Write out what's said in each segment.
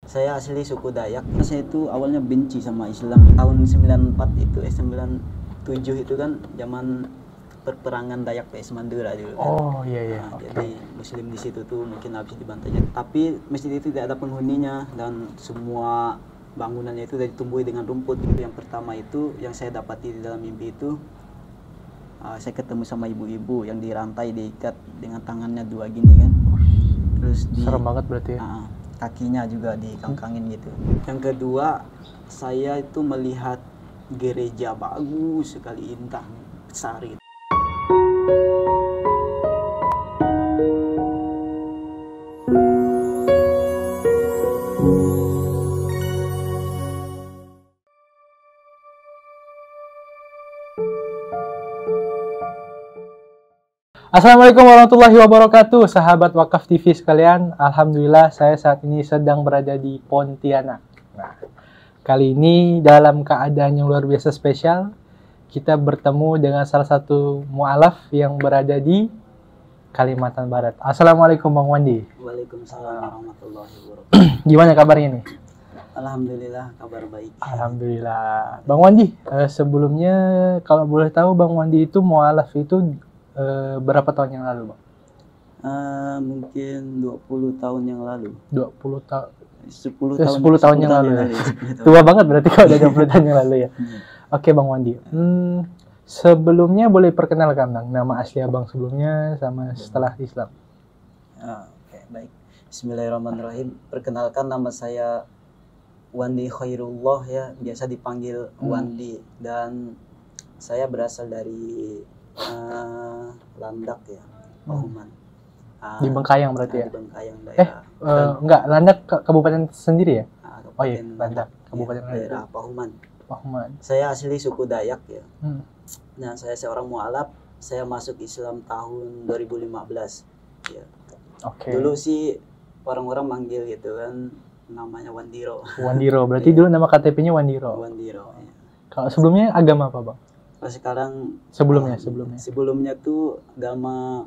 Saya asli suku Dayak. Saya itu awalnya benci sama Islam. Tahun 94 itu, 97 itu kan zaman perperangan Dayak PS Mandura dulu kan. Oh iya iya. Nah, jadi Muslim di situ tuh mungkin habis dibantai. Tapi masjid itu tidak ada penghuninya dan semua bangunannya itu sudah ditumbuhi dengan rumput. Yang pertama itu yang saya dapati di dalam mimpi itu saya ketemu sama ibu-ibu yang dirantai diikat dengan tangannya dua gini kan. Terus serem banget berarti ya. Kakinya juga dikangkangin gitu. Yang kedua, saya itu melihat gereja bagus sekali, indah, besar gitu. Assalamualaikum warahmatullahi wabarakatuh, sahabat Wakaf TV sekalian. Alhamdulillah saya saat ini sedang berada di Pontianak. Nah, kali ini dalam keadaan yang luar biasa spesial, kita bertemu dengan salah satu mu'alaf yang berada di Kalimantan Barat. Assalamualaikum Bang Wandi. Waalaikumsalam warahmatullahi wabarakatuh. Gimana kabarnya nih? Alhamdulillah, kabar baik. Alhamdulillah. Bang Wandi, sebelumnya kalau boleh tahu Bang Wandi itu mu'alaf itu berapa tahun yang lalu, Bang? Mungkin 20 tahun yang lalu. 20 tahun. 10 tahun yang lalu. Ya. Tua banget berarti kalau udah 20 tahun yang lalu ya. Oke, Bang Wandi. Sebelumnya boleh perkenalkan Bang nama asli Abang sebelumnya sama setelah Islam. Oke, baik. Bismillahirrahmanirrahim. Perkenalkan, nama saya Wandi Khairullah ya, biasa dipanggil Wandi, dan saya berasal dari Landak ya, Pahuman. Di Bengkayang berarti ya? Di Bengkayang daerah. Enggak, Landak kabupaten sendiri ya? Oh iya, Landak, kabupaten ya, daerah Pahuman. Pahuman. Saya asli suku Dayak ya. Dan saya seorang mu'alaf. Saya masuk Islam tahun 2015 ya. Oke. Dulu sih orang-orang manggil gitu kan, namanya Wandiro. Wandiro, berarti dulu nama KTP-nya Wandiro. Wandiro ya. Kalau sebelumnya agama apa, Bang? Sekarang sebelumnya tuh agama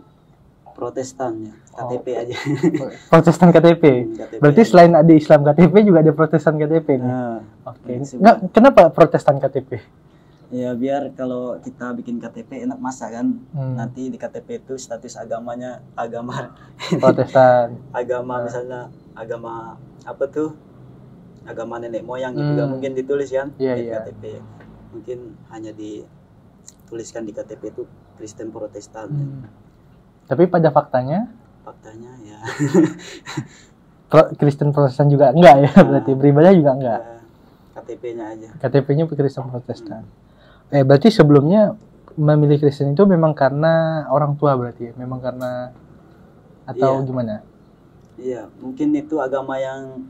Protestan ya, KTP aja. Protestan KTP. Berarti aja. Selain ada Islam KTP juga ada Protestan KTP nih. Oke. Nggak, kenapa Protestan KTP? Ya biar kalau kita bikin KTP enak masa kan. Nanti di KTP itu status agamanya agama Protestan. Agama misalnya agama apa tuh? Agama nenek moyang gitu kan mungkin ditulis kan di KTP. Mungkin hanya dituliskan di KTP itu Kristen Protestan. Tapi pada faktanya ya Kristen Protestan juga enggak ya, berarti beribadah juga enggak. KTP-nya aja. KTP-nya Kristen Protestan. Berarti sebelumnya memilih Kristen itu memang karena orang tua berarti ya? Memang karena atau gimana? Iya, mungkin itu agama yang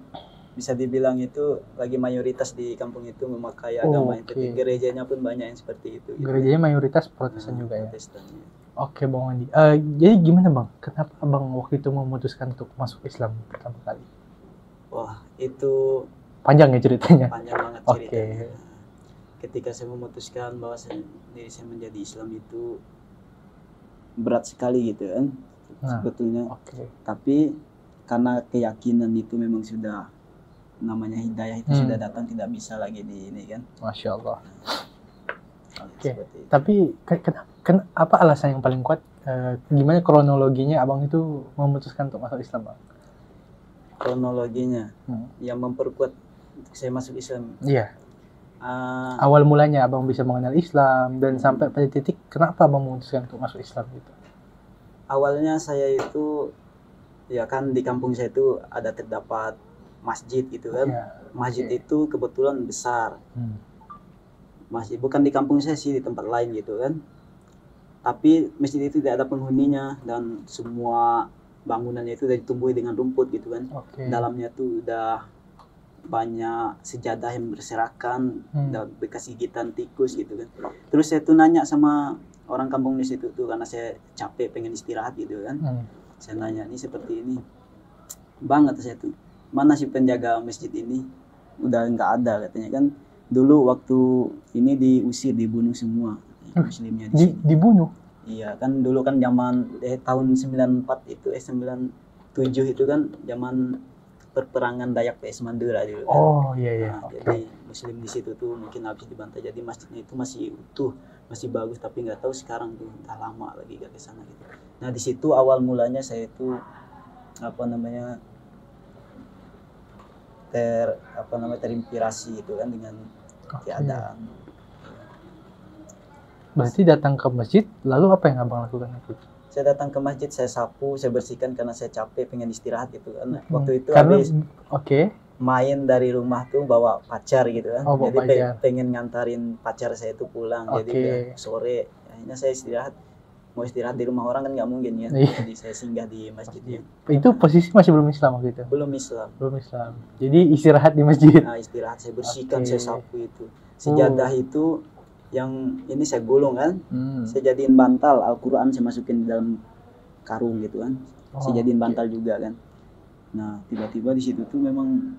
bisa dibilang itu lagi mayoritas di kampung itu memakai agama itu. Gerejanya pun banyak yang seperti itu. Gitu. Gerejanya mayoritas Protestan juga ya? Protestan, ya. Oke, Bang Wandi. Jadi gimana Bang? Kenapa Abang waktu itu memutuskan untuk masuk Islam pertama kali? Wah, itu panjang ya ceritanya? Panjang banget ceritanya. Ketika saya memutuskan bahwa diri saya menjadi Islam itu berat sekali gitu kan, sebetulnya. Tapi karena keyakinan itu memang sudah namanya hidayah itu sudah datang, tidak bisa lagi di ini kan. Masya Allah. Tapi apa alasan yang paling kuat? Gimana kronologinya Abang itu memutuskan untuk masuk Islam, Bang? Kronologinya yang memperkuat saya masuk Islam. Iya. Awal mulanya Abang bisa mengenal Islam dan sampai pada titik kenapa Abang memutuskan untuk masuk Islam gitu? Awalnya saya itu ya kan di kampung saya itu ada terdapat masjid gitu kan. Masjid itu kebetulan besar. Masjid bukan di kampung saya sih, di tempat lain gitu kan. Tapi masjid itu tidak ada penghuninya dan semua bangunannya itu sudah ditumbuhi dengan rumput gitu kan. Dalamnya tuh udah banyak sejadah yang berserakan dan bekas gigitan tikus gitu kan. Terus saya tuh nanya sama orang kampung di situ tuh karena saya capek pengen istirahat gitu kan. Saya nanya, ini seperti ini. Bang, kata saya tuh, mana si penjaga masjid ini? Udah nggak ada katanya kan. Dulu waktu ini diusir, dibunuh semua muslimnya di sini. Dibunuh? Iya, kan dulu kan zaman tahun 94 itu 97 itu kan zaman perperangan Dayak PS Mandura dulu kan. Oh iya. Nah, jadi Muslim di situ tuh mungkin habis dibantai, jadi masjidnya itu masih utuh, masih bagus, tapi nggak tahu sekarang tuh entah lama lagi gak kesana gitu. Nah di situ awal mulanya saya itu terinspirasi itu kan dengan keadaan. Berarti datang ke masjid, lalu apa yang abang lakukan itu? Saya datang ke masjid, saya sapu, saya bersihkan karena saya capek, pengen istirahat gitu kan. Waktu itu karena, habis main dari rumah tuh bawa pacar gitu kan. Jadi pengen ngantarin pacar saya itu pulang. Jadi sore, akhirnya saya istirahat. Mau istirahat di rumah orang kan nggak mungkin ya. Jadi saya singgah di masjidnya. Itu posisi masih belum Islam waktu itu? Belum Islam. Jadi istirahat di masjid? Nah istirahat, saya bersihkan, saya sapu itu. Sejadah itu yang ini saya gulung kan. Saya jadiin bantal, Al-Quran saya masukin di dalam karung gitu kan. Saya jadiin bantal juga kan. Nah tiba-tiba di situ tuh memang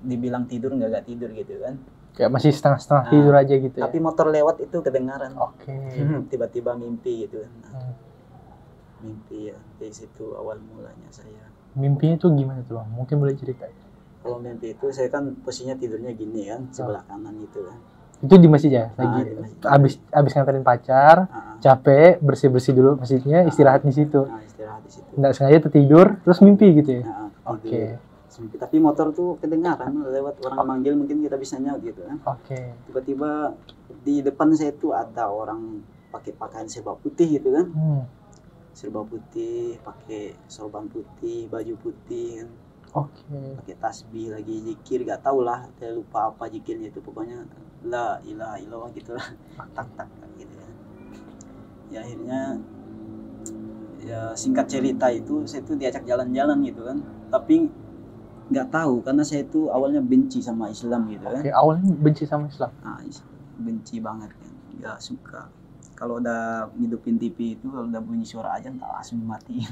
dibilang tidur nggak tidur gitu kan. Kayak masih setengah-setengah tidur aja gitu ya. Tapi motor lewat itu kedengaran. Tiba-tiba mimpi gitu. Mimpi ya. Dari situ awal mulanya saya. Mimpinya itu gimana tuh Bang? Mungkin boleh cerita. Kalau mimpi itu saya kan posisinya tidurnya gini kan, sebelah kanan gitu kan. Itu di masjid ya? Lagi abis nganterin pacar, capek, bersih-bersih dulu masjidnya, istirahat di situ. Istirahat di situ. Nggak sengaja tertidur, terus mimpi gitu ya? Tapi motor tuh kedengaran lewat orang manggil, mungkin kita bisa nyaut gitu kan. Tiba-tiba di depan saya tuh ada orang pakai pakaian serba putih gitu kan. Serba putih, pakai sorban putih, baju putih kan. Pakai tasbih lagi zikir, gak tau lah, saya lupa apa zikirnya itu, pokoknya la ilaha illallah gitu lah. Tak gitu kan. Ya akhirnya ya singkat cerita itu saya tuh diajak jalan-jalan gitu kan. Tapi nggak tahu karena saya itu awalnya benci sama Islam gitu kan. Awalnya benci sama Islam. Benci banget kan, nggak suka. Kalau udah ngidupin TV itu, kalau udah bunyi suara azan tak langsung mati.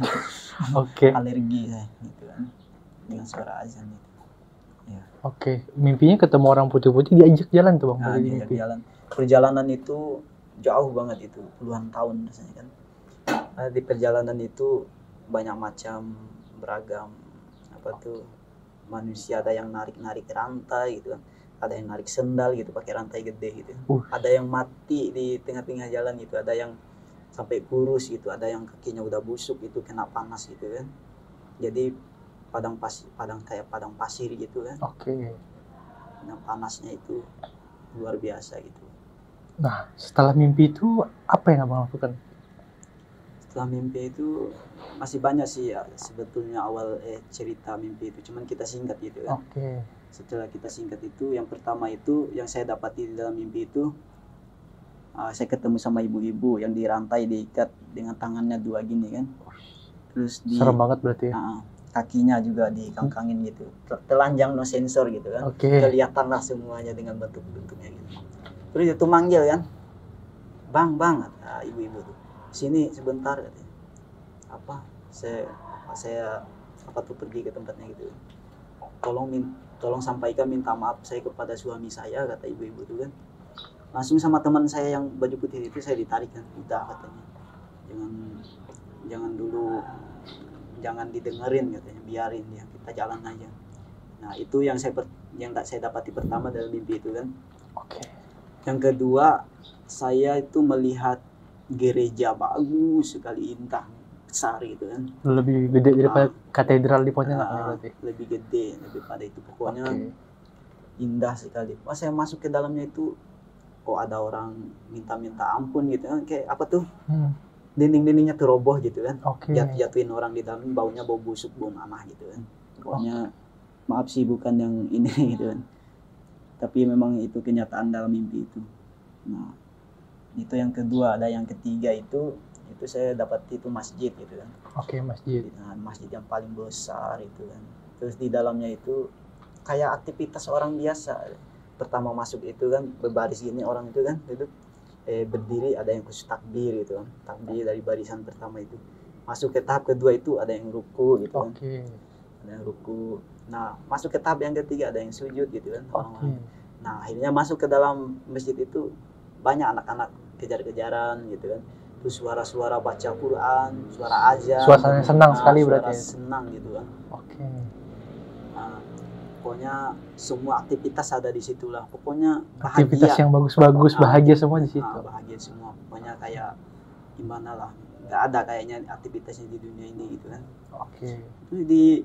Alergi saya gitu kan dengan suara azan itu. Ya. Mimpinya ketemu orang putih-putih, diajak jalan tuh Bang. Diajak jalan. Perjalanan itu jauh banget itu, puluhan tahun rasanya kan. Di perjalanan itu banyak macam, beragam manusia, ada yang narik rantai gitu kan, ada yang narik sendal gitu pakai rantai gede gitu, ada yang mati di tengah-tengah jalan gitu, ada yang sampai kurus gitu, ada yang kakinya udah busuk itu kena panas gitu kan. Jadi padang pasir gitu kan. Nah panasnya itu luar biasa gitu. Nah setelah mimpi itu apa yang abang lakukan? Setelah mimpi itu masih banyak sih ya sebetulnya awal cerita mimpi itu, cuman kita singkat gitu kan. Setelah kita singkat itu, yang pertama itu yang saya dapati di dalam mimpi itu, saya ketemu sama ibu-ibu yang dirantai, diikat dengan tangannya dua gini kan. Terus serem banget berarti ya. Kakinya juga dikangkangin gitu, telanjang no sensor gitu kan. Kelihatan lah semuanya dengan bentuk-bentuknya gitu. Terus itu manggil kan, bang ibu-ibu tuh, sini sebentar katanya. Saya pergi ke tempatnya gitu. Tolong sampaikan minta maaf saya kepada suami saya, kata ibu-ibu itu kan. Langsung sama teman saya yang baju putih itu saya ditarik kan, udah katanya. Jangan dulu, jangan didengerin katanya, biarin ya, kita jalan aja. Nah, itu yang saya dapati pertama dalam mimpi itu kan. Yang kedua, saya itu melihat gereja bagus sekali, indah, besar gitu kan. Lebih gede daripada katedral di Pontianak berarti. Lebih gede daripada itu, pokoknya indah sekali. Pas saya masuk ke dalamnya itu, kok ada orang minta ampun gitu kan, kayak apa tuh? Dinding-dindingnya tuh roboh gitu kan. Jatuhin orang di dalam, baunya bau busuk, bau mamah gitu kan. Pokoknya maaf sih bukan yang ini gitu kan. Tapi memang itu kenyataan dalam mimpi itu. Nah, itu yang kedua. Ada yang ketiga itu saya dapat itu masjid gitu kan. Masjid. Nah, masjid yang paling besar itu kan. Terus di dalamnya itu kayak aktivitas orang biasa. Pertama masuk itu kan berbaris gini orang itu kan, duduk berdiri, ada yang khusus takbir gitu kan. Takbir dari barisan pertama itu. Masuk ke tahap kedua itu ada yang ruku gitu kan. Ada yang ruku. Nah, masuk ke tahap yang ketiga ada yang sujud gitu kan. Nah, akhirnya masuk ke dalam masjid itu banyak anak-anak kejar-kejaran gitu kan. Terus suara-suara baca Quran, suara azan. Suasananya senang sekali berarti. Senang gitu kan. pokoknya semua aktivitas ada di situ lah, pokoknya bahagia. Aktivitas yang bagus-bagus, bahagia semua di situ. Bahagia semua, pokoknya kayak gimana lah, nggak ada kayaknya aktivitasnya di dunia ini gitu kan. Oke. Itu di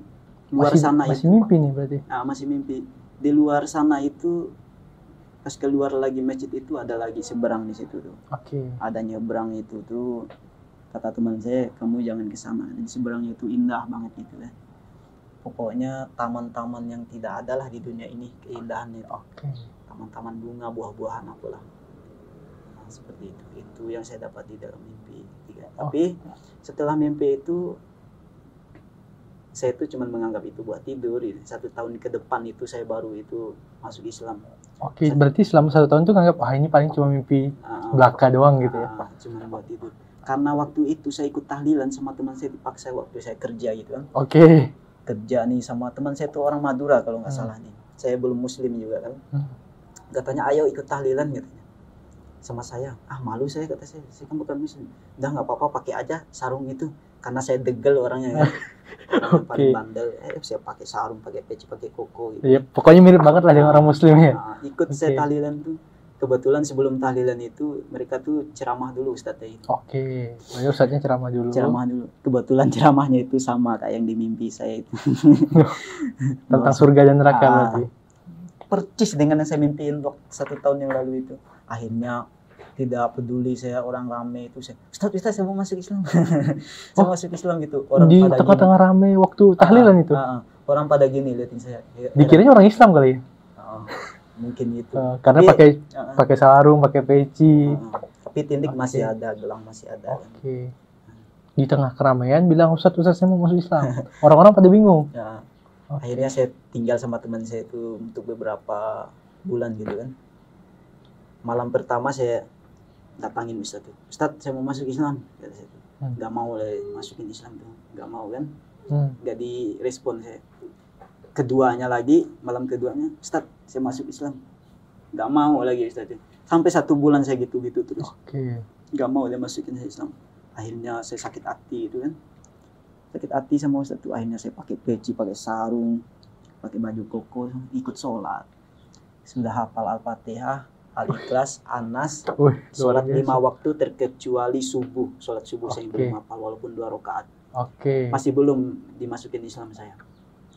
luar sana masih itu mimpi nih berarti. Masih mimpi. Di luar sana itu pas keluar lagi masjid itu ada lagi seberang di situ tuh. Oke. Ada nyebrang itu tuh, kata teman saya, kamu jangan ke sana. Di seberangnya itu indah banget gitu kan. Pokoknya taman-taman yang tidak ada lah di dunia ini keindahannya. Oke. Taman-taman bunga, buah-buahan apalah. Nah, seperti itu. Itu yang saya dapat di dalam mimpi. Tapi setelah mimpi itu saya itu cuma menganggap itu buat tidur. 1 tahun ke depan itu saya baru itu masuk Islam. Oke, berarti selama 1 tahun itu nganggap ini paling cuma mimpi belaka doang gitu ya? Cuma buat tidur. Karena waktu itu saya ikut tahlilan sama teman saya, dipaksa waktu saya kerja gitu kan. Oke. Kerja nih sama teman saya tuh orang Madura kalau nggak salah nih. Saya belum muslim juga kan. Katanya ayo ikut tahlilan katanya. Sama saya, malu saya, kata saya kan bukan muslim. Udah nggak apa-apa, pakai aja sarung itu. Karena saya degel orangnya kan. Paling bandel, saya pakai sarung, pakai peci, pakai koko gitu. Iya, pokoknya mirip banget lah dengan orang muslim ya. Ikut saya tahlilan tuh. Kebetulan sebelum tahlilan itu mereka tuh ceramah dulu Ustadznya itu. Oke. Ustadznya ceramah dulu. Ceramah dulu. Kebetulan ceramahnya itu sama kayak yang di mimpi saya itu. Tentang surga dan neraka berarti. Percis dengan yang saya mimpiin waktu 1 tahun yang lalu itu. Akhirnya tidak peduli saya orang rame itu, saya Ustadz saya mau masuk Islam. Saya masuk Islam gitu. Orang di tengah-tengah rame waktu tahlilan itu. Orang pada gini liatin saya. Dikiranya orang Islam kali ya? Mungkin itu. Karena pakai sarung, pakai peci. Tapi tindik masih ada, gelang masih ada. Oke. Di tengah keramaian bilang Ustadz saya mau masuk Islam. Orang-orang pada bingung. Akhirnya saya tinggal sama teman saya itu untuk beberapa bulan gitu kan. Malam pertama saya datangin Ustadz saya mau masuk Islam, kata saya. Nggak mau masukin Islam tuh, nggak mau kan. Nggak direspon saya. Malam keduanya Ustadz saya masuk Islam, nggak mau lagi Ustadz. Sampai 1 bulan saya gitu-gitu terus. Nggak mau dia masukin saya Islam. Akhirnya saya sakit hati itu kan, sakit hati sama Ustadz tuh. Akhirnya saya pakai peci, pakai sarung, pakai baju koko, ikut sholat. Sudah hafal Al-Fatihah, Al-Ikhlas, Anas, sholat 5 waktu terkecuali subuh. Sholat subuh saya belum hafal walaupun 2 rakaat. Masih belum dimasukin Islam saya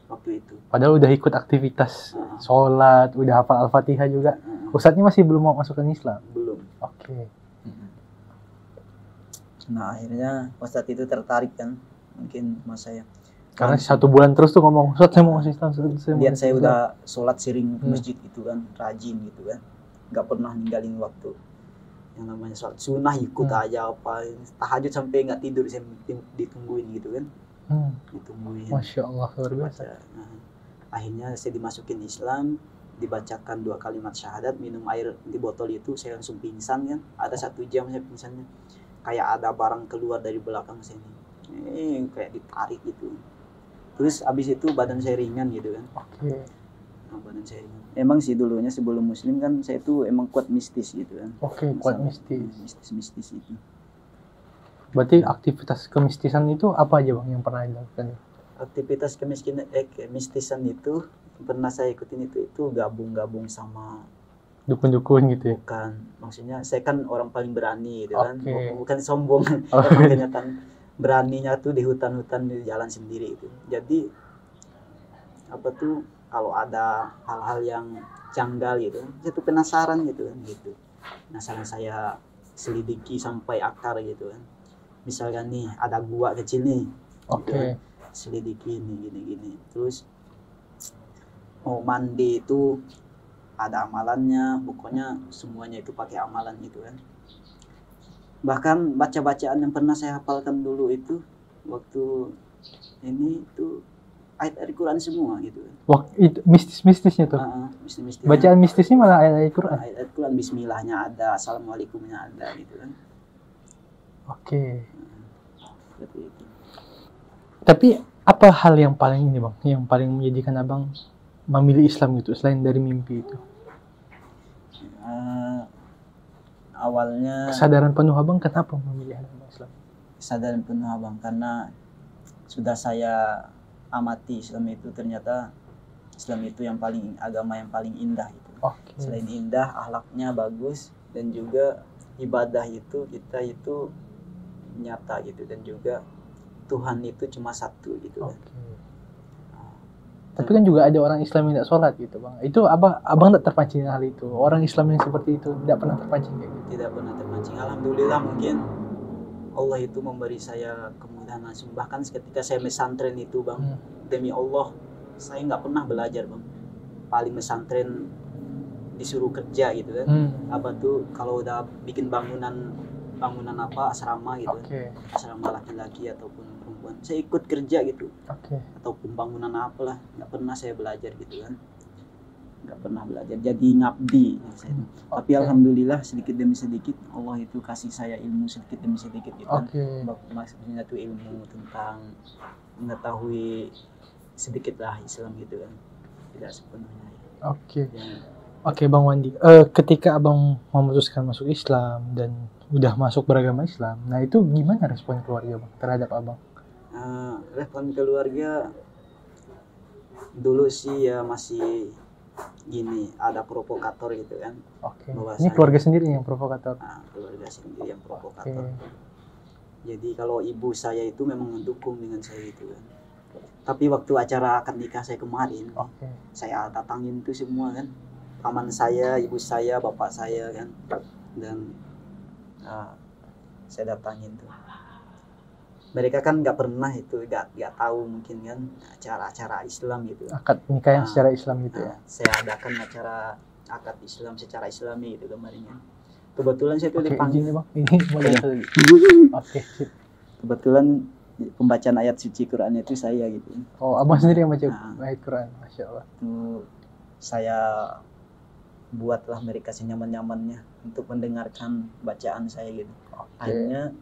waktu itu. Padahal udah ikut aktivitas sholat, udah hafal Al-Fatihah juga. Ustadznya masih belum mau masukkan Islam? Belum. Nah akhirnya Ustadz itu tertarik kan, mungkin sama saya. Karena 1 bulan terus tuh ngomong, Ustadz saya mau masuk Islam. Lihat saya udah sholat sering ke masjid gitu kan, rajin gitu kan. Nggak pernah ninggalin waktu yang namanya sholat sunnah, ikut aja apa. Tahajud sampai nggak tidur saya ditungguin gitu kan. Ditungguin. Masya Allah, luar biasa. Akhirnya saya dimasukin Islam, dibacakan 2 kalimat syahadat, minum air di botol itu, saya langsung pingsan kan. Ada 1 jam saya pingsannya, kayak ada barang keluar dari belakang saya ini, kayak ditarik gitu. Terus abis itu badan saya ringan gitu kan. Badan saya ringan. Emang sih dulunya sebelum muslim kan saya tuh emang kuat mistis gitu kan. Kuat mistis. Mistis itu. Berarti aktivitas kemistisan itu apa aja Bang yang pernah dilakukan? Aktivitas kemistisan itu pernah saya ikutin itu gabung-gabung sama dukun-dukun gitu ya? Bukan, maksudnya saya kan orang paling berani gitu kan. Bukan sombong. Kenyataan beraninya tuh di hutan-hutan, di jalan sendiri itu. Jadi apa tuh kalau ada hal-hal yang janggal gitu, saya tuh penasaran gitu kan gitu. Penasaran, saya selidiki sampai akar gitu kan. Misalkan nih ada gua kecil nih, gitu kan. Selidiki nih gini-gini. Terus mau mandi itu ada amalannya, pokoknya semuanya itu pakai amalan gitu kan. Bahkan baca-bacaan yang pernah saya hafalkan dulu itu waktu ini itu ayat Al-Quran semua gitu kan. Wah, itu mistis-mistisnya tuh. Mistis-mistisnya. Bacaan mistisnya malah ayat Al-Quran. Ayat Al-Quran, bismillahnya ada, assalamualaikumnya ada gitu kan. Seperti itu. Tapi apa hal yang paling ini Bang, yang paling menjadikan Abang memilih Islam gitu selain dari mimpi itu? Awalnya kesadaran penuh Abang kenapa memilih agama Islam? Kesadaran penuh Abang karena sudah saya amati Islam itu ternyata Islam itu yang paling agama yang paling indah itu. Selain indah, akhlaknya bagus, dan juga ibadah itu kita itu nyata gitu, dan juga Tuhan itu cuma satu gitu kan. Tapi kan juga ada orang Islam yang tidak sholat gitu bang. Itu abang tak terpancing hal itu. Orang Islam yang seperti itu tidak pernah terpancing kayak gitu. Tidak pernah terpancing. Alhamdulillah mungkin Allah itu memberi saya kemudahan langsung. Bahkan ketika saya mesantren itu bang, demi Allah saya nggak pernah belajar bang. Paling mesantren disuruh kerja gitu kan. Apa tuh kalau udah bikin bangunan apa asrama gitu kan. Asrama laki-laki ataupun perempuan, saya ikut kerja gitu. Ataupun bangunan apalah, nggak pernah saya belajar gitu kan. Nggak pernah belajar, jadi ngabdi gitu. Tapi alhamdulillah sedikit demi sedikit Allah itu kasih saya ilmu sedikit demi sedikit gitu kan. Maksudnya tuh ilmu tentang mengetahui sedikit lah Islam gitu kan, tidak sepenuhnya. Oke Bang Wandi, ketika abang memutuskan masuk Islam dan udah masuk beragama Islam, nah itu gimana respon keluarga bang terhadap abang? Respon keluarga dulu sih ya masih gini, ada provokator gitu kan. Ini keluarga sendiri yang provokator? Keluarga sendiri yang provokator. Jadi kalau ibu saya itu memang mendukung dengan saya itu kan. Tapi waktu acara akad nikah saya kemarin, saya datangin itu semua kan. Paman saya, ibu saya, bapak saya kan. Dan saya datangin tuh. Mereka kan nggak pernah itu, nggak tahu mungkin kan acara-acara Islam gitu. Akad nikah yang secara Islam gitu ya. Saya adakan acara akad Islam secara Islami itu kemarin. Kebetulan saya tuh dipanggil. Ini boleh. Sip. Kebetulan pembacaan ayat suci Quran itu saya gitu. Abang sendiri yang baca ayat Quran, masya Allah. Itu saya buatlah mereka senyaman-nyamannya untuk mendengarkan bacaan saya gitu. Akhirnya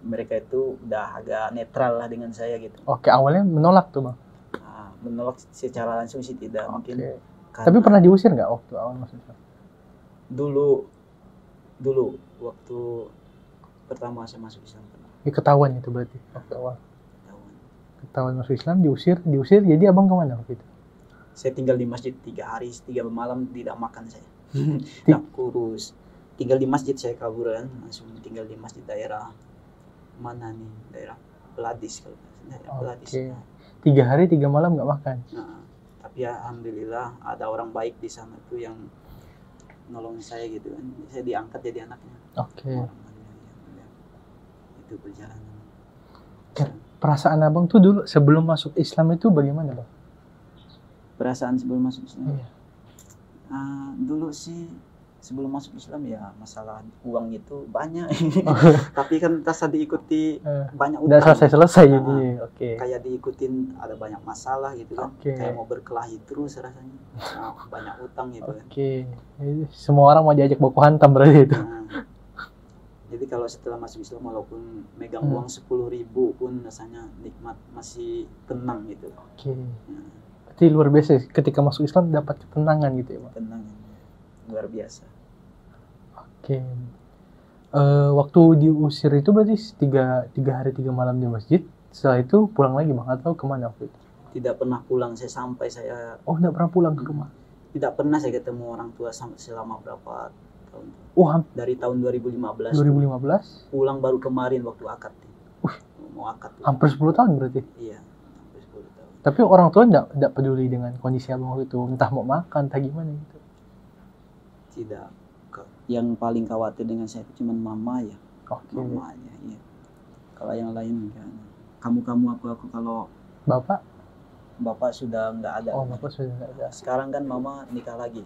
mereka itu udah agak netral lah dengan saya gitu. Awalnya menolak tuh bang? Menolak secara langsung sih tidak mungkin. Tapi pernah diusir nggak waktu awal masuk Islam? Dulu waktu pertama saya masuk Islam. Ketahuan itu berarti waktu awal. Ketahuan masuk Islam, diusir. Jadi abang kemana waktu itu? Saya tinggal di masjid 3 hari 3 malam, tidak makan saya. Tidak kurus. Tinggal di masjid saya kaburan, langsung tinggal di masjid daerah mana nih, daerah Peladis kalau Peladis. 3 hari 3 malam nggak makan. Tapi ya, alhamdulillah ada orang baik di sana tuh yang nolong saya gitu kan. Saya diangkat jadi anaknya. Itu perjalanan. Perasaan abang tuh dulu sebelum masuk Islam itu bagaimana bang? Perasaan sebelum masuk Islam? Dulu sih sebelum masuk Islam ya masalah uang itu banyak. Tapi kan terasa diikuti banyak utang. Udah selesai ini. Kayak diikutin ada banyak masalah gitu kan. Kayak mau berkelahi terus rasanya. Banyak utang gitu kan. Semua orang mau diajak baku hantam berarti itu. Jadi kalau setelah masuk Islam walaupun megang uang 10.000 pun rasanya nikmat, masih tenang gitu. Berarti luar biasa ketika masuk Islam dapat ketenangan gitu ya bang? Ketenangan, luar biasa. Waktu diusir itu berarti 3 hari 3 malam di masjid. Setelah itu pulang lagi bang atau kemana waktu itu? Tidak pernah pulang saya sampai saya. Tidak pernah pulang ke rumah? Tidak pernah saya ketemu orang tua selama berapa tahun. Dari tahun 2015. 2015? Pulang baru kemarin waktu akad. Mau akad. Hampir 10 tahun berarti? Iya, hampir 10 tahun. Tapi orang tua enggak peduli dengan kondisi abang waktu itu, entah mau makan, entah gimana gitu? Tidak. Yang paling khawatir dengan saya itu cuma mama ya. Mama aja, iya. Kalau yang lain enggak. Kamu aku kalau Bapak sudah enggak ada. Bapak sudah enggak ada. Sekarang kan mama nikah lagi.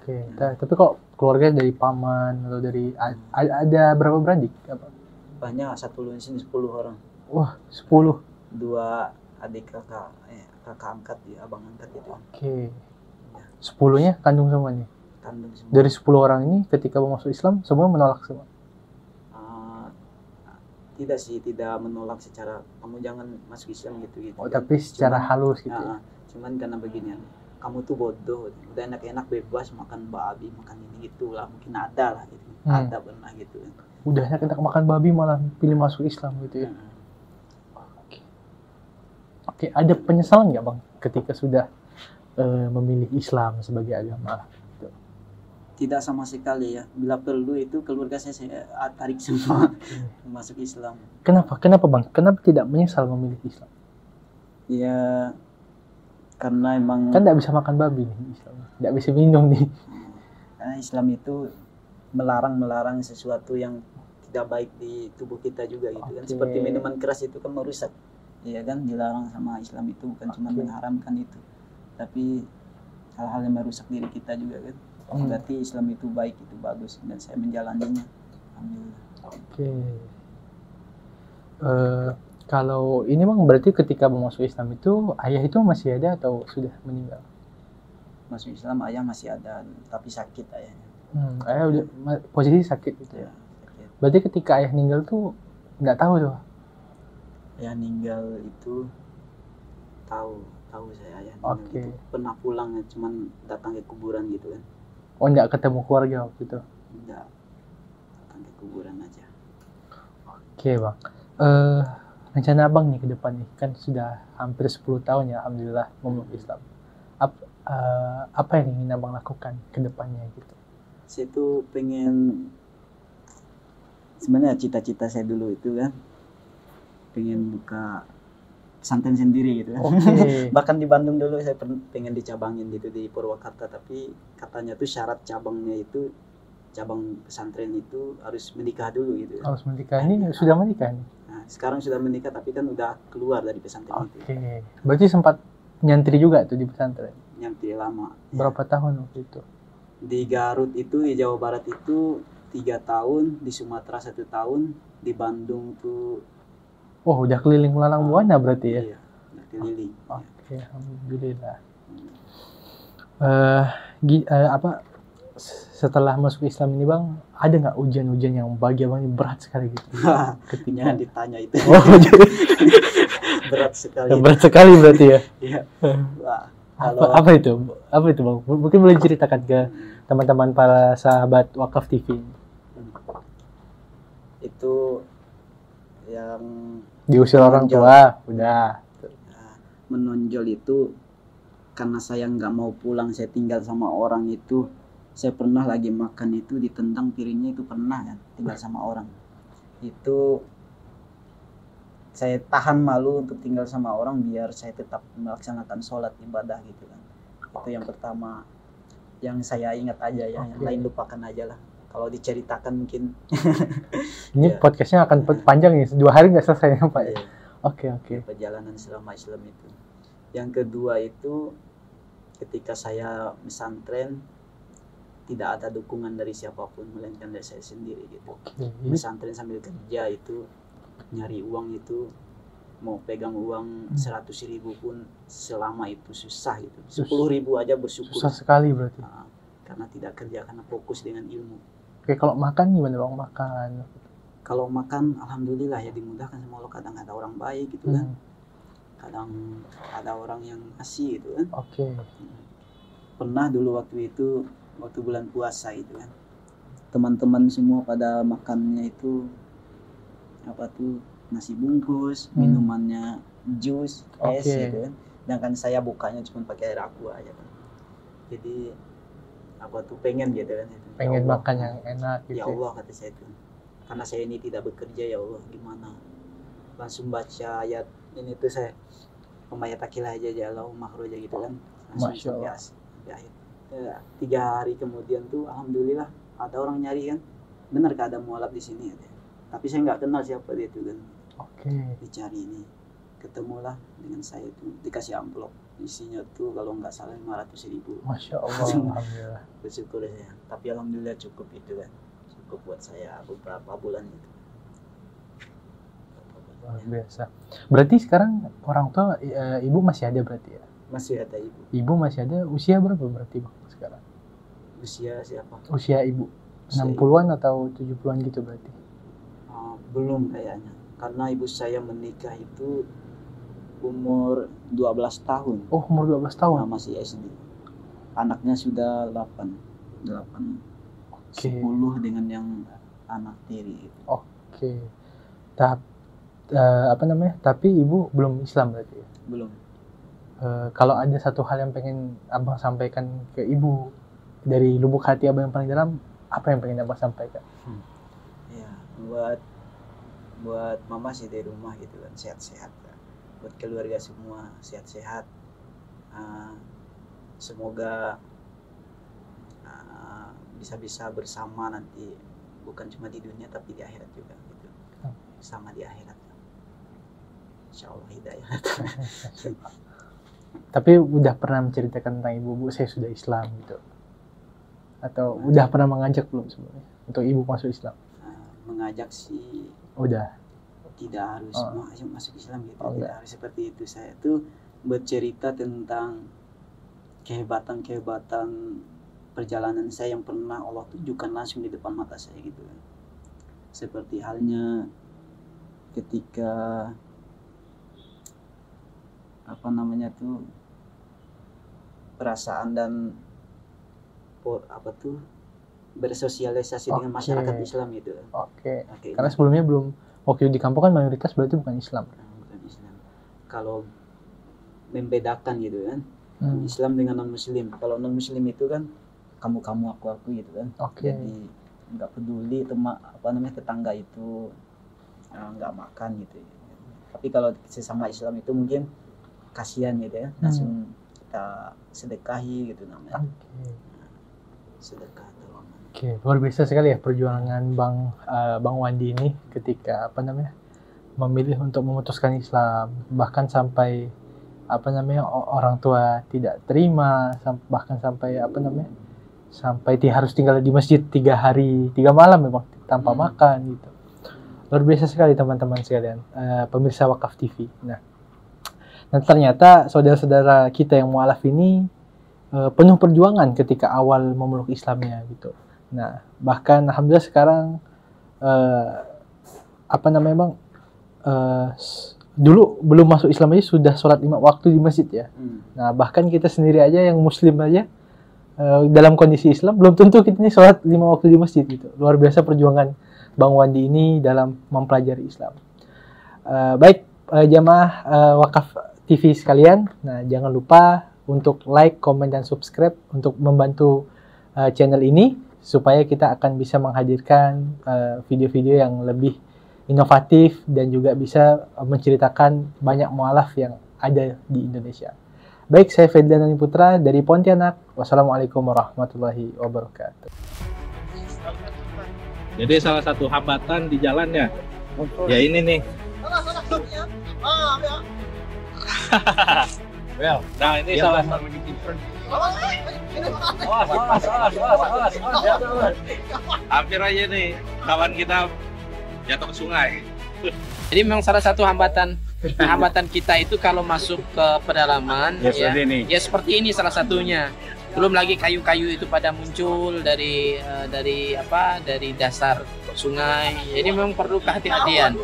Tapi kok keluarga dari paman atau dari ada berapa beradik? Banyak, satu lusin 10 orang. 10. 2 adik kakak angkat ya, abang angkat itu. 10-nya kandung semua nih? Kandung semua. Dari 10 orang ini ketika masuk Islam semua menolak semua? Tidak sih, tidak menolak secara kamu jangan masuk Islam gitu. Tapi secara halus gitu ya? Cuman karena beginian, kamu tuh bodoh, udah enak-enak bebas makan babi, makan ini gitu lah, mungkin ada lah gitu. Ada pernah gitu. Udah enak-enak makan babi malah pilih masuk Islam gitu ya? Ada penyesalan nggak bang ketika sudah memilih Islam sebagai agama? Tidak sama sekali ya. Bila perlu itu keluarga saya tarik semua masuk Islam. Kenapa Bang? Kenapa tidak menyesal memilih Islam? Ya karena emang kan tidak bisa makan babi nih Islam, tidak bisa minum nih. Karena Islam itu melarang sesuatu yang tidak baik di tubuh kita juga gitu kan. Seperti minuman keras itu kan merusak, ya kan, dilarang sama Islam itu bukan cuma mengharamkan itu, tapi hal-hal yang merusak diri kita juga kan. Berarti Islam itu baik, itu bagus, dan saya menjalaninya. Alhamdulillah. Kalau ini Bang, berarti ketika masuk Islam itu ayah itu masih ada atau sudah meninggal? Masuk Islam ayah masih ada, tapi sakit ayahnya. Ayah udah posisi sakit gitu ya. Sakit. Berarti ketika ayah meninggal tuh nggak tahu tuh? Ayah meninggal itu tahu saya ayah meninggal itu pernah pulang, cuman datang ke kuburan gitu kan. Oh, nggak ketemu keluarga waktu itu? Nggak, datang ke kuburan aja. Oke Bang. Rencana Abang nih ke depan nih, kan sudah hampir 10 tahun ya Alhamdulillah memeluk Islam. Apa yang ingin Abang lakukan ke depannya gitu? Saya tuh pengen, sebenarnya cita-cita saya dulu itu kan pengen buka pesantren sendiri gitu kan. Bahkan di Bandung dulu saya pengen dicabangin gitu di Purwakarta, tapi katanya tuh syarat cabangnya itu, cabang pesantren itu harus menikah dulu gitu. Harus menikah. Ini sudah menikah nih? Nah, sekarang sudah menikah tapi kan udah keluar dari pesantren itu. Berarti sempat nyantri juga tuh di pesantren? Nyantri lama. Berapa tahun waktu itu? Di Garut itu, di Jawa Barat itu 3 tahun, di Sumatera 1 tahun, di Bandung tuh. Oh, udah keliling melalang buana berarti ya? Iya, udah keliling. Alhamdulillah. Setelah masuk Islam ini Bang, ada nggak ujian-ujian yang bagi Abang ini berat sekali gitu? Ketika ditanya itu. Berat sekali. Berat sekali berarti ya? Iya. Apa itu Bang? Mungkin boleh ceritakan ke teman-teman para sahabat Wakaf TV. Itu yang diusir orang tua, udah. Menonjol itu karena saya nggak mau pulang, saya tinggal sama orang itu. Saya pernah lagi makan itu ditendang piringnya, itu pernah kan, tinggal sama orang. Itu saya tahan malu untuk tinggal sama orang biar saya tetap melaksanakan sholat ibadah gitu kan. Itu yang pertama yang saya ingat aja ya, yang lain lupakan aja lah. Kalau diceritakan mungkin ini podcastnya akan panjang nih, 2 hari nggak selesai ya Pak ya. Oke. Perjalanan selama Islam itu. Yang kedua itu ketika saya pesantren, tidak ada dukungan dari siapapun melainkan dari saya sendiri gitu. Pesantren sambil kerja itu, nyari uang itu, mau pegang uang 100.000 pun selama itu susah gitu. 10.000 aja bersyukur. Susah sekali berarti. Karena tidak kerja, karena fokus dengan ilmu. Oke, kalau makan gimana Bang? Kalau makan alhamdulillah ya dimudahkan sama Allah. Kadang ada orang baik gitu kan. Kadang ada orang yang ngasih gitu kan. Pernah dulu waktu itu, waktu bulan puasa itu kan, teman-teman semua pada makannya itu apa tuh, nasi bungkus, minumannya jus, es gitu kan. Sedangkan saya bukanya cuma pakai air aqua aja kan. Jadi apa tuh pengen gitu kan itu. Pengen ya makan yang enak gitu. Ya Allah kata saya itu. Karena saya ini tidak bekerja, ya Allah gimana. Langsung baca ayat ini tuh saya, Pemayatakillah aja Allahumma makhraja gitu kan. Langsung sampai akhir. 3 hari kemudian tuh alhamdulillah ada orang nyari kan, benar keadaan mualaf di sini ya. Tapi saya nggak kenal siapa dia itu kan. Dicari ini, ketemulah dengan saya itu, dikasih amplop isinya tuh kalau nggak salah 500.000. Masya Allah. Alhamdulillah. Bersyukur saya, tapi alhamdulillah cukup itu kan, cukup buat saya beberapa bulan itu. Luar biasa. Berarti sekarang orang tua ibu masih ada berarti ya? Masih ada ibu. Ibu masih ada. Usia berapa berarti Bang sekarang? Usia siapa? Usia ibu. 60-an atau 70-an gitu berarti? Belum kayaknya. Karena ibu saya menikah itu umur 12 tahun. Oh, umur 12 tahun? Masih SD. Anaknya sudah 8. 10 dengan yang anak tiri itu. Tapi ibu belum Islam berarti ya? Belum. Kalau ada satu hal yang pengen abang sampaikan ke ibu dari lubuk hati abang yang paling dalam, apa yang pengen abang sampaikan? Ya, buat mama sih di rumah gitu kan, sehat-sehat. Buat keluarga semua sehat-sehat. Semoga bisa-bisa bersama nanti, bukan cuma di dunia tapi di akhirat juga gitu. Sama di akhirat. Insya Allah hidayah. Tapi udah pernah menceritakan tentang ibu saya sudah Islam gitu? Atau udah pernah mengajak belum sebenarnya untuk ibu masuk Islam? Mengajak sih udah. Tidak harus masuk Islam gitu. Tidak harus seperti itu. Saya tuh bercerita tentang kehebatan perjalanan saya yang pernah Allah tunjukkan langsung di depan mata saya gitu. Seperti halnya ketika perasaan dan bersosialisasi dengan masyarakat Islam gitu. Karena sebelumnya belum, waktu di kampung kan mayoritas berarti bukan Islam. Bukan Islam. Kalau membedakan gitu kan, Islam dengan non Muslim. Kalau non Muslim itu kan kamu aku gitu kan. Jadi nggak peduli tetangga itu nggak makan gitu. Tapi kalau sesama Islam itu mungkin kasihan gitu ya, langsung kita sedekahi gitu namanya. Sedekah tolongan. Luar biasa sekali ya perjuangan Bang Wandi ini ketika memilih untuk memutuskan Islam, bahkan sampai orang tua tidak terima, bahkan sampai sampai harus tinggal di masjid 3 hari 3 malam memang tanpa makan gitu. Luar biasa sekali teman-teman sekalian, pemirsa Wakaf TV. Nah ternyata saudara-saudara kita yang mualaf ini penuh perjuangan ketika awal memeluk Islamnya gitu. Nah bahkan alhamdulillah sekarang dulu belum masuk Islam aja sudah sholat 5 waktu di masjid ya. Nah bahkan kita sendiri aja yang muslim aja dalam kondisi Islam belum tentu kita ini sholat 5 waktu di masjid gitu. Luar biasa perjuangan Bang Wandi ini dalam mempelajari Islam. Baik jamaah Wakaf TV sekalian, nah jangan lupa untuk like, komen, dan subscribe untuk membantu channel ini supaya kita akan bisa menghadirkan video-video yang lebih inovatif dan juga bisa menceritakan banyak mualaf yang ada di Indonesia. Baik, saya Ferdinand Putra dari Pontianak. Wassalamualaikum warahmatullahi wabarakatuh. Jadi salah satu hambatan di jalannya, ya ini nih. Nah ini salah satu. Hampir aja nih kawan kita jatuh ke sungai. Jadi memang salah satu hambatan kita itu kalau masuk ke pedalaman ya seperti ini salah satunya. Belum lagi kayu-kayu itu pada muncul dari dasar sungai. Jadi memang perlu kehati-hatian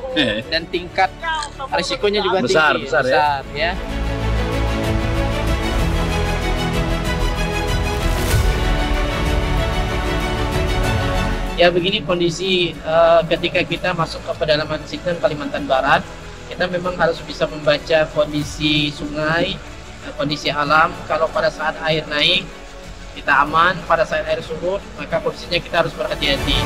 dan tingkat risikonya juga besar ya. Ya begini kondisi ketika kita masuk ke pedalaman Sigdan Kalimantan Barat, kita memang harus bisa membaca kondisi sungai, kondisi alam. Kalau pada saat air naik kita aman, pada saat air surut maka posisinya kita harus berhati-hati.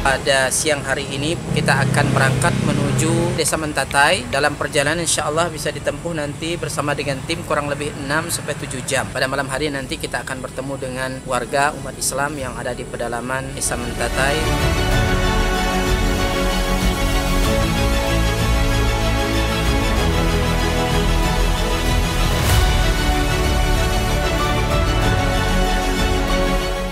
Pada siang hari ini kita akan berangkat menuju Desa Mentatai. Dalam perjalanan insya Allah bisa ditempuh nanti bersama dengan tim kurang lebih 6-7 jam. Pada malam hari nanti kita akan bertemu dengan warga umat Islam yang ada di pedalaman Desa Mentatai.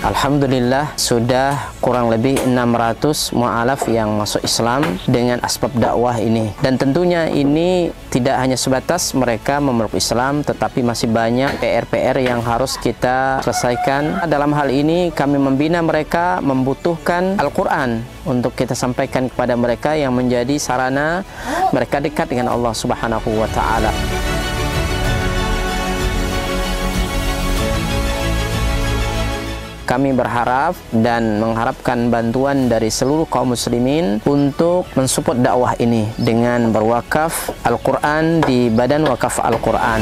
Alhamdulillah sudah kurang lebih 600 mu'alaf yang masuk Islam dengan asbab dakwah ini. Dan tentunya ini tidak hanya sebatas mereka memeluk Islam, tetapi masih banyak PR-PR yang harus kita selesaikan. Dalam hal ini kami membina mereka membutuhkan Al-Quran untuk kita sampaikan kepada mereka yang menjadi sarana mereka dekat dengan Allah Subhanahu wa Ta'ala. Kami berharap dan mengharapkan bantuan dari seluruh kaum muslimin untuk mensupport dakwah ini dengan berwakaf Al-Quran di Badan Wakaf Al-Quran.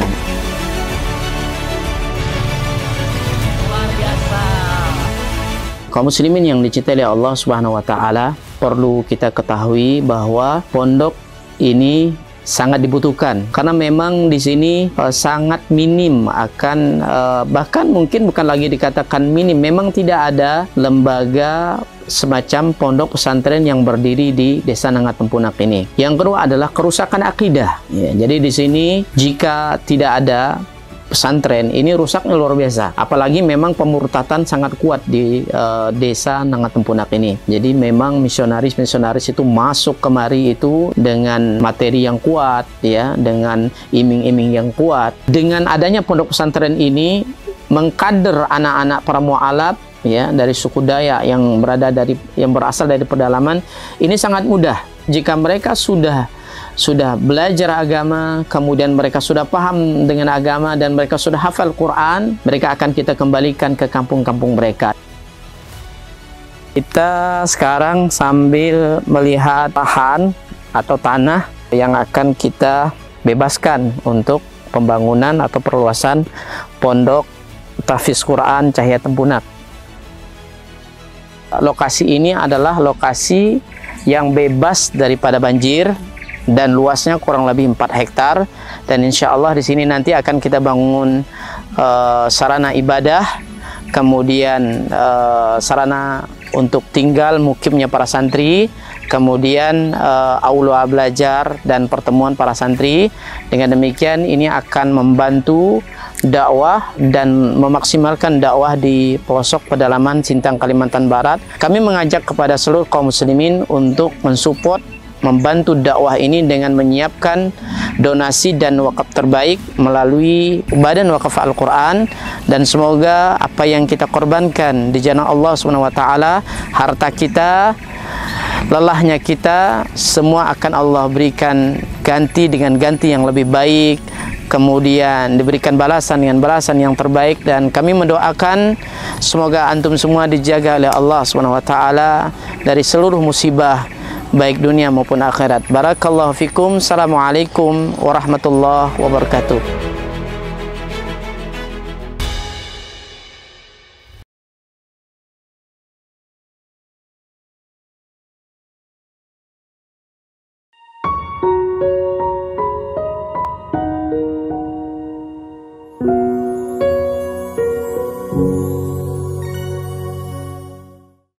Kaum muslimin yang dicintai oleh Allah Subhanahu wa taala, perlu kita ketahui bahwa pondok ini sangat dibutuhkan karena memang di sini sangat minim akan bahkan mungkin bukan lagi dikatakan minim, memang tidak ada lembaga semacam pondok pesantren yang berdiri di Desa Nangatempunak ini. Yang kedua adalah kerusakan akidah. Ya, jadi di sini jika tidak ada pesantren ini rusaknya luar biasa, apalagi memang pemurtatan sangat kuat di Desa Nangatempunak ini. Jadi memang misionaris itu masuk kemari itu dengan materi yang kuat, ya, dengan iming-iming yang kuat. Dengan adanya pondok pesantren ini mengkader anak-anak para mualaf, ya, dari suku Dayak yang berasal dari pedalaman ini sangat mudah jika mereka sudah belajar agama, kemudian mereka sudah paham dengan agama dan mereka sudah hafal Quran, mereka akan kita kembalikan ke kampung-kampung mereka. Kita sekarang sambil melihat lahan atau tanah yang akan kita bebaskan untuk pembangunan atau perluasan pondok tahfiz Quran Cahaya Tempunak. Lokasi ini adalah lokasi yang bebas daripada banjir dan luasnya kurang lebih 4 hektar, dan insya Allah di sini nanti akan kita bangun sarana ibadah, kemudian sarana untuk tinggal mukimnya para santri, kemudian aula belajar dan pertemuan para santri. Dengan demikian ini akan membantu dakwah dan memaksimalkan dakwah di pelosok pedalaman Sintang, Kalimantan Barat. Kami mengajak kepada seluruh kaum muslimin untuk mensupport, membantu dakwah ini dengan menyiapkan donasi dan wakaf terbaik melalui Badan Wakaf Al-Quran, dan semoga apa yang kita korbankan di jalan Allah SWT, harta kita, lelahnya kita, semua akan Allah berikan ganti dengan ganti yang lebih baik, kemudian diberikan balasan dengan balasan yang terbaik. Dan kami mendoakan semoga antum semua dijaga oleh Allah SWT dari seluruh musibah baik dunia maupun akhirat. Barakallahu fikum. Assalamualaikum warahmatullahi wabarakatuh.